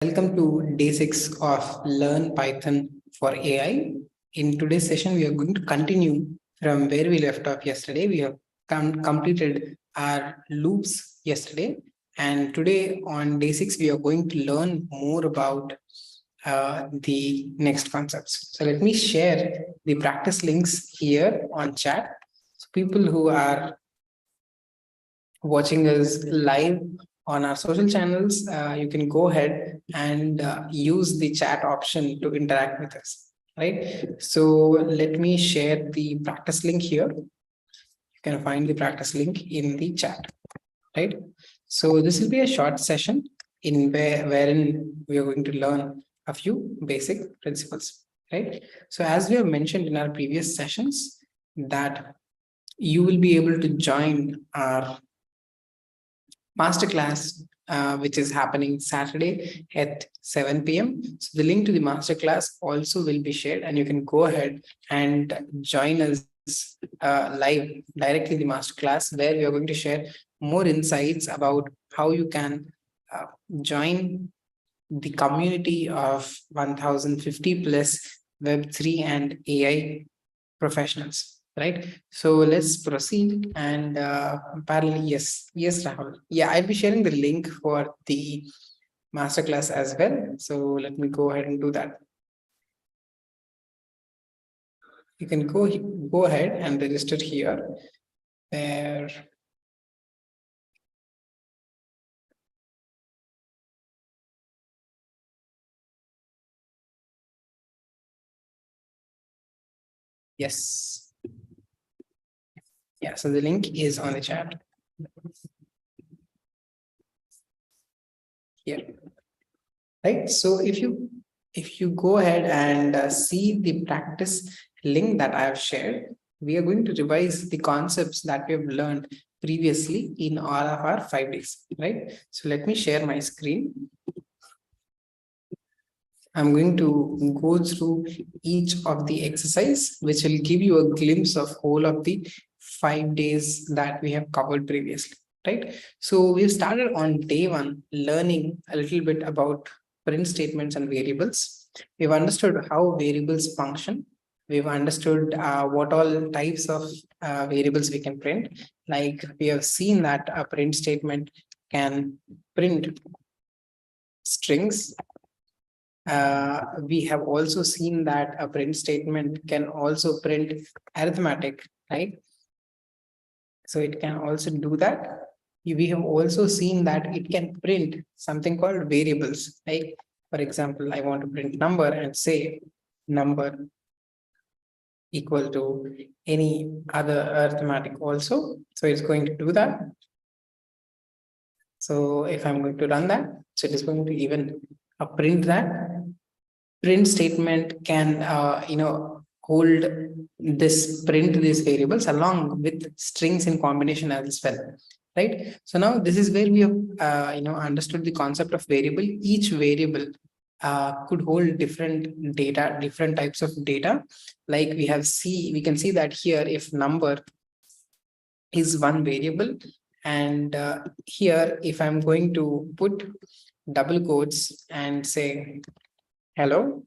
Welcome to day 6 of Learn Python for AI. In today's session, we are going to continue from where we left off yesterday. We have completed our loops yesterday. And today on day 6, we are going to learn more about the next concepts. So let me share the practice links here on chat. So people who are watching us live on our social channels, you can go ahead and use the chat option to interact with us, right? So let me share the practice link here. You can find the practice link in the chat, right? So this will be a short session wherein we are going to learn a few basic principles, right? So as we have mentioned in our previous sessions, that you will be able to join our masterclass, which is happening Saturday at 7 p.m. So the link to the masterclass also will be shared, and you can go ahead and join us live directly in the masterclass, where we are going to share more insights about how you can join the community of 1050 plus Web3 and AI professionals. Right. So let's proceed. And parallelly, yes, Rahul. Yeah, I'll be sharing the link for the masterclass as well. So let me go ahead and do that. You can go ahead and register here. There. Yes. Yeah, so the link is on the chat here, right? So if you go ahead and see the practice link that I have shared, we are going to revise the concepts that we have learned previously in all of our 5 days, right? So let me share my screen. I'm going to go through each of the exercise, which will give you a glimpse of whole of the 5 days that we have covered previously, right? So we've started on day 1 learning a little bit about print statements and variables. We've understood how variables function. We've understood what all types of variables we can print. Like we have seen that a print statement can print strings. We have also seen that a print statement can also print arithmetic, right? So it can also do that. We have also seen that it can print something called variables, right? For example, I want to print number and say number equal to any other arithmetic also. So it's going to do that. So if I'm going to run that, so it is going to even print that. Print statement can hold this print these variables along with strings in combination as well, right? So now this is where we have understood the concept of variable. Each variable could hold different data, different types of data. Like we can see that here, if number is one variable, and here if I'm going to put double quotes and say hello,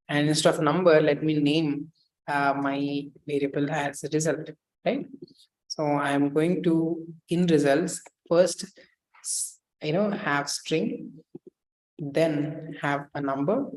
and instead of number, let me name my variable as a result, right? So I'm going to, in results, first have string, then have a number,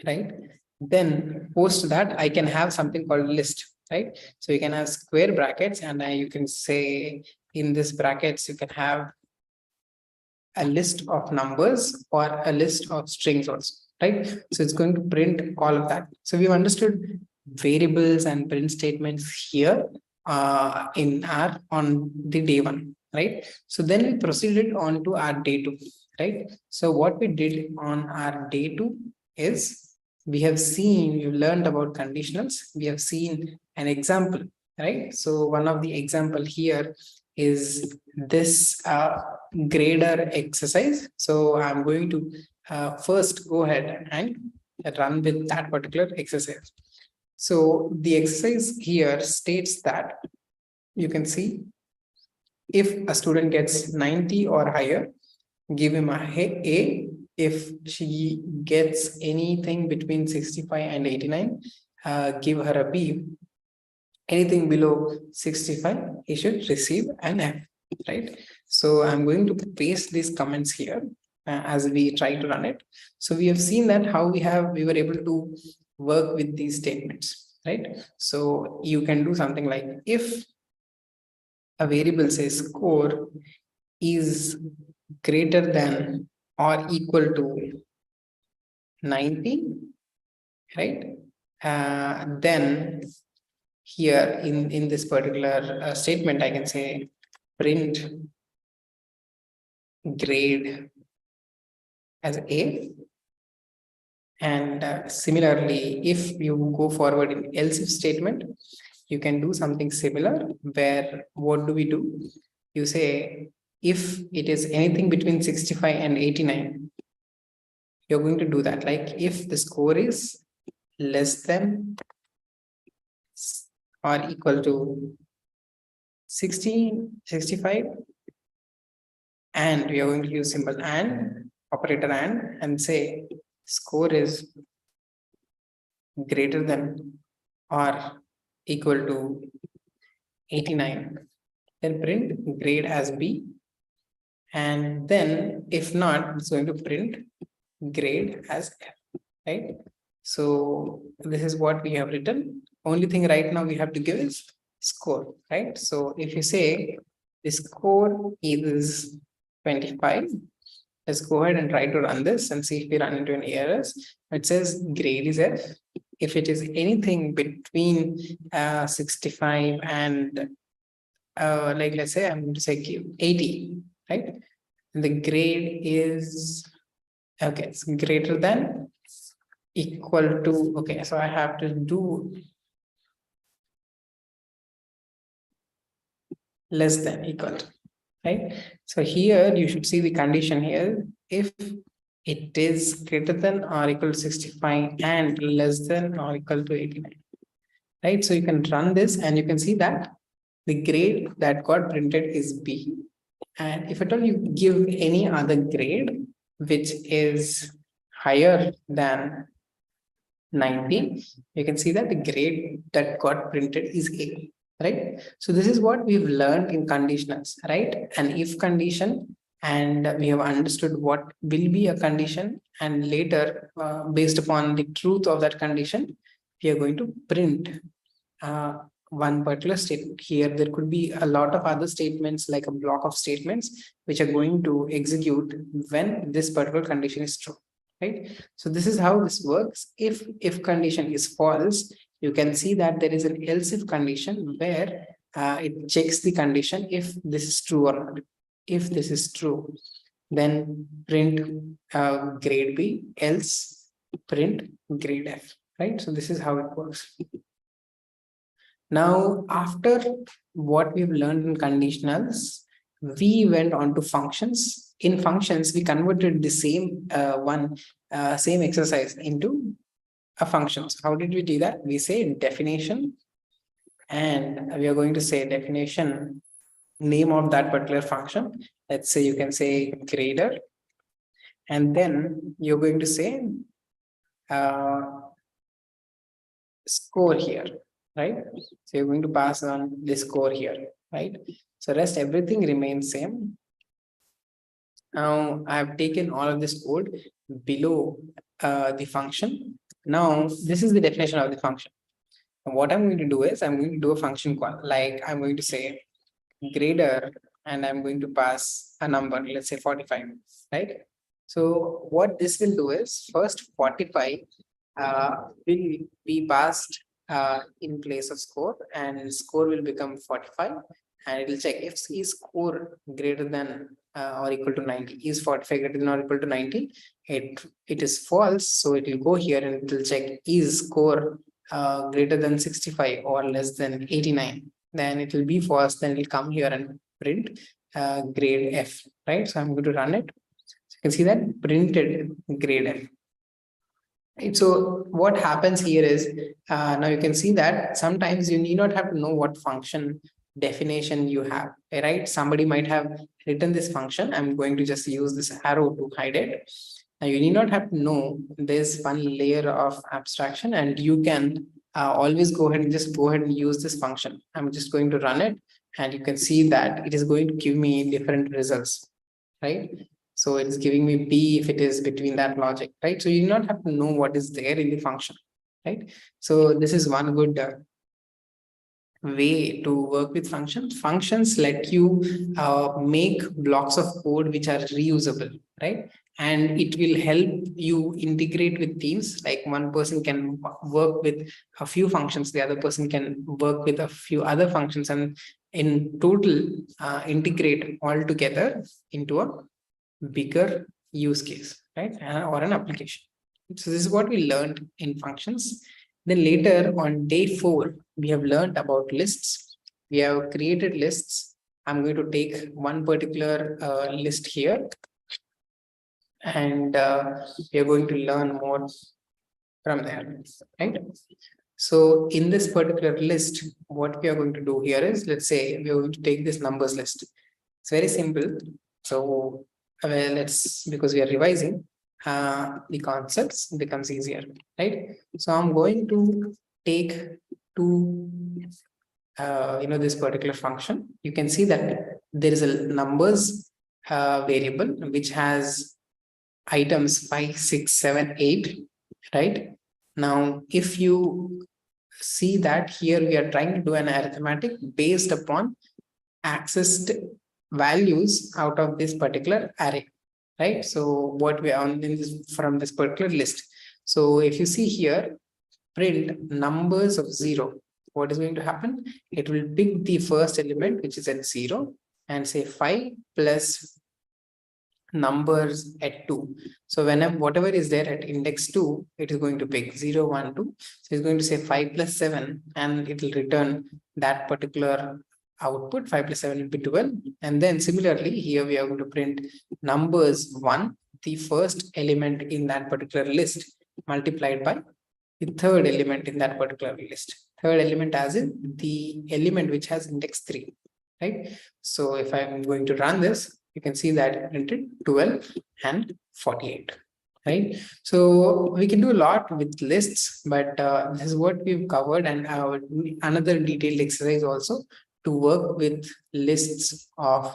right? Then post that I can have something called list, right? So you can have square brackets, and you can say in this brackets you can have a list of numbers or a list of strings also, right? So it's going to print all of that. So we've understood variables and print statements here on the day 1, right? So then we proceeded on to our day 2, right? So what we did on our day 2 is we've learned about conditionals. We have seen an example, right? So one of the example here is this grader exercise. So I'm going to first go ahead and run with that particular exercise. So the exercise here states that you can see if a student gets 90 or higher, give him a if she gets anything between 65 and 89, give her a B. Anything below 65, he should receive an F, right? So I'm going to paste these comments here as we try to run it. So we have seen that how we were able to work with these statements, right? So you can do something like, if a variable says score is greater than or equal to 90, right? Then here in this particular statement, I can say print grade as A. And similarly, if you go forward in else if statement, you can do something similar where what do we do? You say if it is anything between 65 and 89, you're going to do that. Like if the score is less than or equal to 65, and we are going to use symbol and operator and say score is greater than or equal to 89, then print grade as B, and then if not, it's going to print grade as F, right? So this is what we have written. Only thing right now we have to give is score, right? So if you say the score is 25, let's go ahead and try to run this and see if we run into any errors. It says grade is F. If it is anything between 65 and like let's say I'm going to say 80, right? And the grade is okay, it's greater than equal to, okay, so I have to do less than equal to, right? So here you should see the condition here. If it is greater than or equal to 65 and less than or equal to 89, right? So you can run this and you can see that the grade that got printed is B. And if at all you give any other grade which is higher than 90, you can see that the grade that got printed is A, right? So this is what we've learned in conditionals, right? An if condition, and we have understood what will be a condition, and later based upon the truth of that condition, we are going to print one particular statement. Here there could be a lot of other statements, like a block of statements which are going to execute when this particular condition is true, right? So this is how this works. If condition is false, you can see that there is an else if condition where it checks the condition if this is true or not. If this is true, then print grade B, else print grade F, right? So this is how it works. Now, after what we've learned in conditionals, we went on to functions. In functions, we converted the same same exercise into a function. So how did we do that? We say definition, and we are going to say definition name of that particular function. Let's say you can say grader, and then you're going to say score here, right? So you're going to pass on the score here, right? So rest everything remains same. Now I've taken all of this code below the function. Now this is the definition of the function. And what I'm going to do is I'm going to do a function call, like I'm going to say grader, and I'm going to pass a number, let's say 45, right? So what this will do is first 45 will be passed in place of score, and score will become 45, and it will check if is score greater than or equal to 90. Is 45 greater than or equal to 90? It is false, so it will go here and it will check is score greater than 65 or less than 89. Then it will be false, then it will come here and print grade F, right? So I'm going to run it. So you can see that printed grade F. Right. So what happens here is now you can see that sometimes you need not have to know what function definition you have, right? Somebody might have written this function. I'm going to just use this arrow to hide it. Now you need not have to know there's one layer of abstraction, and you can always go ahead and use this function. I'm just going to run it, and you can see that it is going to give me different results, right? So it's giving me B if it is between that logic, right? So you do not have to know what is there in the function, right? So this is one good way to work with functions. Functions let you make blocks of code which are reusable, right? And it will help you integrate with teams. Like one person can work with a few functions, the other person can work with a few other functions, and in total integrate all together into a bigger use case, right? Or an application. So this is what we learned in functions. Then later on day 4, we have learned about lists. We have created lists. I'm going to take one particular list here, and we are going to learn more from there, right? So in this particular list, what we are going to do here is, let's say we are going to take this numbers list. It's very simple. So because we are revising, the concepts becomes easier, right? So I'm going to take two, this particular function. You can see that there is a numbers variable which has items 5, 6, 7, 8, right? Now, if you see that here we are trying to do an arithmetic based upon accessed values out of this particular array, right? So what we are on from this particular list. So if you see here, print numbers of 0, what is going to happen? It will pick the first element which is at 0 and say 5 plus numbers at 2. So whenever whatever is there at index 2, it is going to pick 0, 1, 2. So it's going to say 5 plus 7, and it will return that particular output. 5 plus 7 will be 12. And then similarly here we are going to print numbers 1, the first element in that particular list, multiplied by the third element in that particular list. Third element as in the element which has index 3, right? So if I'm going to run this, you can see that it printed 12 and 48, right? So we can do a lot with lists, but this is what we've covered, and another detailed exercise also to work with lists of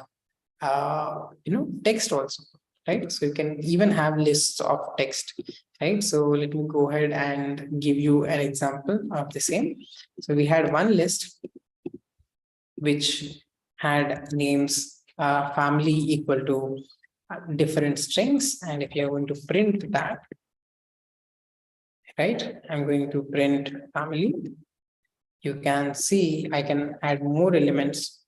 text also, right? So you can even have lists of text, right? So let me go ahead and give you an example of the same. So we had one list which had names family equal to different strings, and if you're going to print that, right, I'm going to print family. You can see I can add more elements,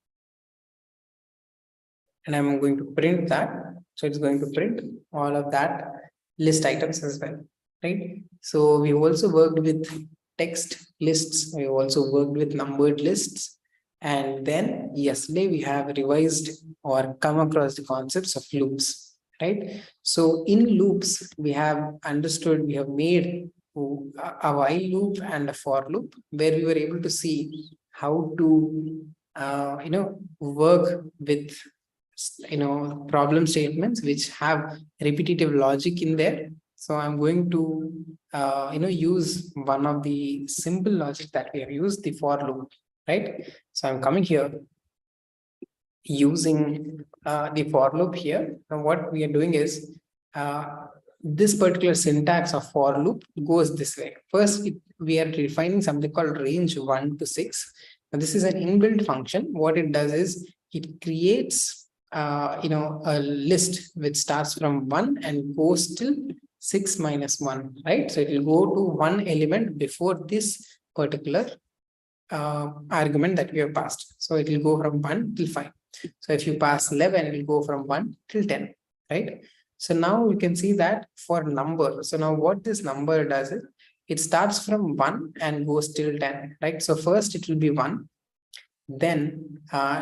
and I'm going to print that. So it's going to print all of that list items as well, right? So we also worked with text lists. We also worked with numbered lists. And then yesterday we have revised or come across the concepts of loops, right? So in loops, we have understood, we have made a while loop and a for loop, where we were able to see how to, work with, problem statements which have repetitive logic in there. So I'm going to, use one of the simple logic that we have used, the for loop, right? So I'm coming here using the for loop here. And what we are doing is this particular syntax of for loop goes this way. First, we are defining something called range 1 to 6. Now, this is an inbuilt function. What it does is it creates a list which starts from 1 and goes till 6 minus 1, right? So it will go to one element before this particular argument that we have passed. So it will go from 1 till 5. So if you pass 11, it will go from 1 till 10, right? So now you can see that for number. So now what this number does is it starts from 1 and goes till 10, right? So first it will be 1. Then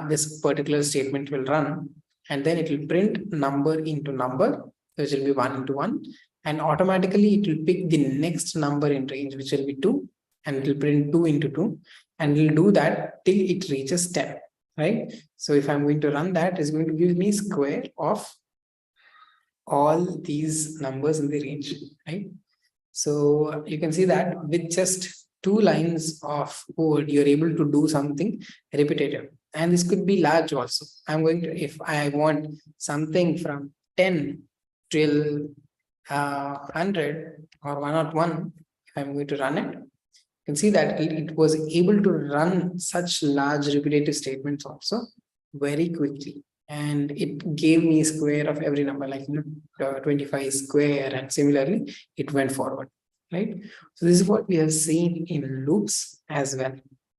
this particular statement will run, and then it will print number into number, which will be 1 into 1. And automatically it will pick the next number in range, which will be 2, and it will print 2 into 2, and it will do that till it reaches 10, right? So if I'm going to run that, it's going to give me square of all these numbers in the range, right? So you can see that with just 2 lines of code, you're able to do something repetitive. And this could be large also. I'm going to, if I want something from 10 till 100 or 101, if I'm going to run it, you can see that it was able to run such large repetitive statements also very quickly. And it gave me a square of every number, like 25 square, and similarly, it went forward, right? So this is what we have seen in loops as well,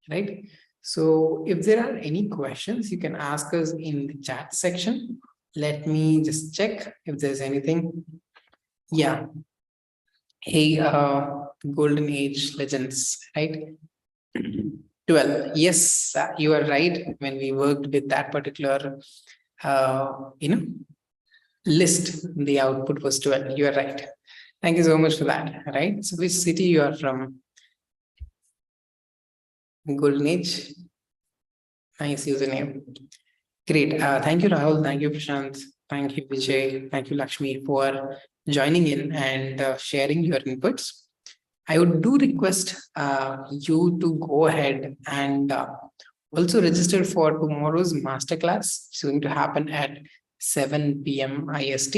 right? So if there are any questions, you can ask us in the chat section. Let me just check if there's anything. Yeah. Hey, golden age legends, right? 12. Yes, you are right. When we worked with that particular, list, the output was 12. You are right. Thank you so much for that. Right. So, which city you are from? Golden age. Nice username. Great. Thank you, Rahul. Thank you, Prashant. Thank you, Vijay. Thank you, Lakshmi, for joining in and sharing your inputs. I would do request you to go ahead and also register for tomorrow's masterclass. It's going to happen at 7 p.m. IST.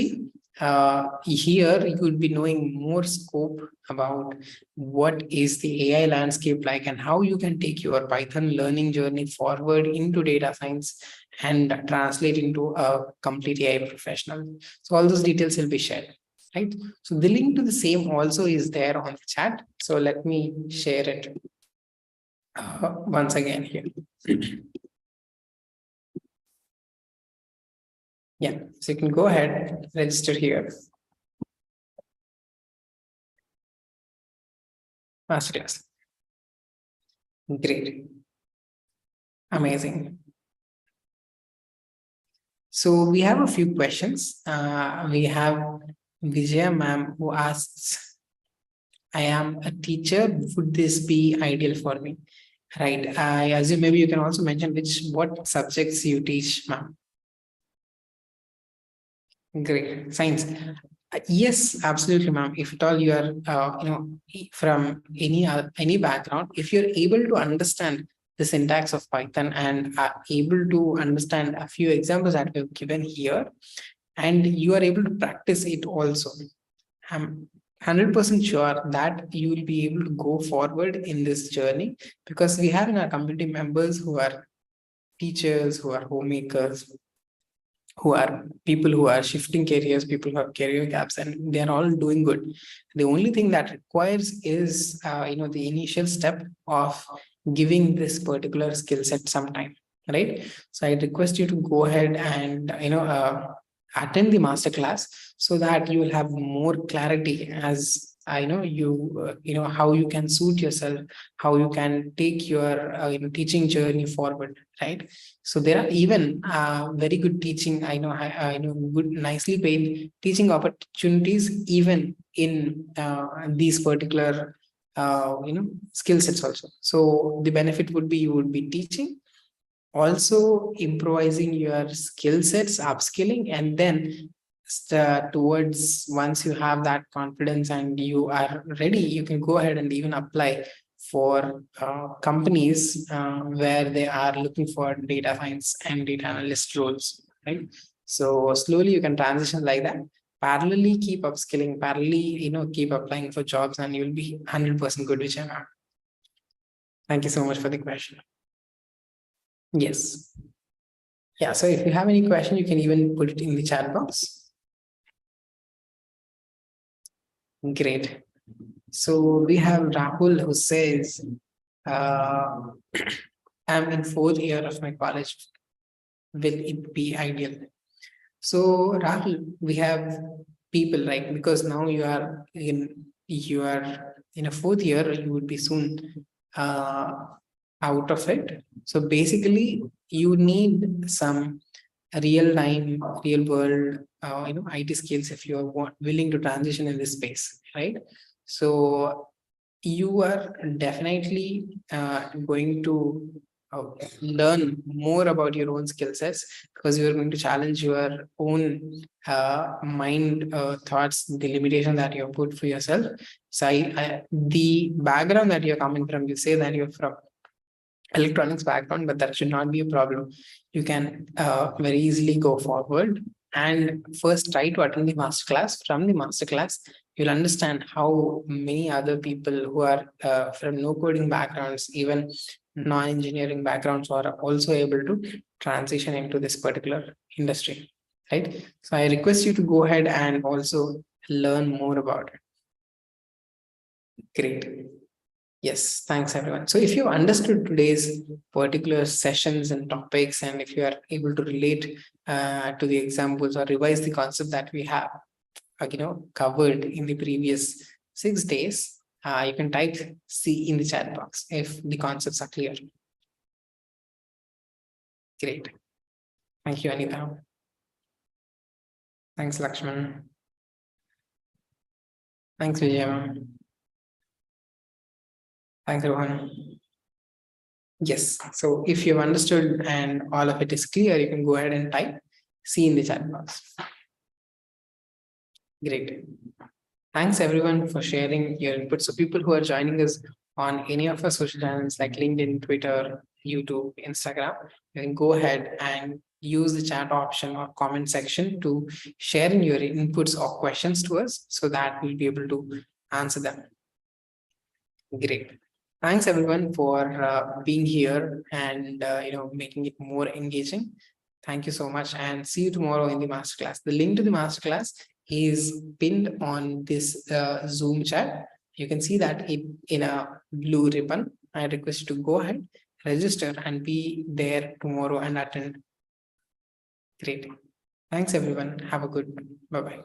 Here, you will be knowing more scope about what is the AI landscape like and how you can take your Python learning journey forward into data science and translate into a complete AI professional. So all those details will be shared, right? So the link to the same also is there on the chat. So let me share it once again here. Yeah, so you can go ahead, register here. Masterclass. Great. Amazing. So we have a few questions. We have Vijaya ma'am who asks, I am a teacher. Would this be ideal for me? Right. I assume maybe you can also mention what subjects you teach, ma'am. Great. Science. Yes, absolutely, ma'am. If at all you are, from any background, if you're able to understand the syntax of Python and are able to understand a few examples that we've given here, and you are able to practice it also, I'm 100% sure that you will be able to go forward in this journey, because we have in our community members who are teachers, who are homemakers, who are people who are shifting careers, people who have career gaps, and they are all doing good. The only thing that requires is, the initial step of giving this particular skill set some time, right? So I request you to go ahead and, attend the master class so that you will have more clarity as I know how you can suit yourself, how you can take your teaching journey forward, right? So there are even very good teaching, I know good, nicely paid teaching opportunities even in these particular skill sets also. So the benefit would be you would be teaching, also improvising your skill sets, upskilling, and then towards, once you have that confidence and you are ready, you can go ahead and even apply for companies where they are looking for data science and data analyst roles, right? So slowly you can transition like that. Parallelly, keep upskilling. Parallelly, keep applying for jobs, and you'll be 100% good, Vijay ma'am. Thank you so much for the question. Yes. Yeah. So if you have any question, you can even put it in the chat box. Great. So we have Rahul who says, I'm in 4th year of my college. Will it be ideal? So Rahul, we have people, right? Because now you are in a 4th year, you would be soon out of it. So basically, you need some real time, real world, IT skills if you are willing to transition in this space, right? So you are definitely going to learn more about your own skill sets, because you are going to challenge your own mind thoughts, the limitation that you have put for yourself. So the background that you're coming from, you say that you're from electronics background, but that should not be a problem. You can very easily go forward and first try to attend the masterclass. From the masterclass, you'll understand how many other people who are from no coding backgrounds, even non-engineering backgrounds, are also able to transition into this particular industry, right? So I request you to go ahead and also learn more about it. Great. Yes, thanks everyone. So if you understood today's particular sessions and topics, and if you are able to relate to the examples or revise the concept that we have, covered in the previous 6 days, you can type C in the chat box if the concepts are clear. Great. Thank you, Anita. Thanks, Lakshman. Thanks, Vijay. Thanks, Rohan. Yes. So if you've understood and all of it is clear, you can go ahead and type C in the chat box. Great. Thanks everyone for sharing your input. So people who are joining us on any of our social channels like LinkedIn, Twitter, YouTube, Instagram, you can go ahead and use the chat option or comment section to share in your inputs or questions to us so that we'll be able to answer them. Great. Thanks everyone for being here and making it more engaging. Thank you so much, and see you tomorrow in the masterclass. The link to the masterclass is pinned on this Zoom chat. You can see that in a blue ribbon. I request you to go ahead, register, and be there tomorrow and attend. Great. Thanks everyone. Have a good. Bye bye.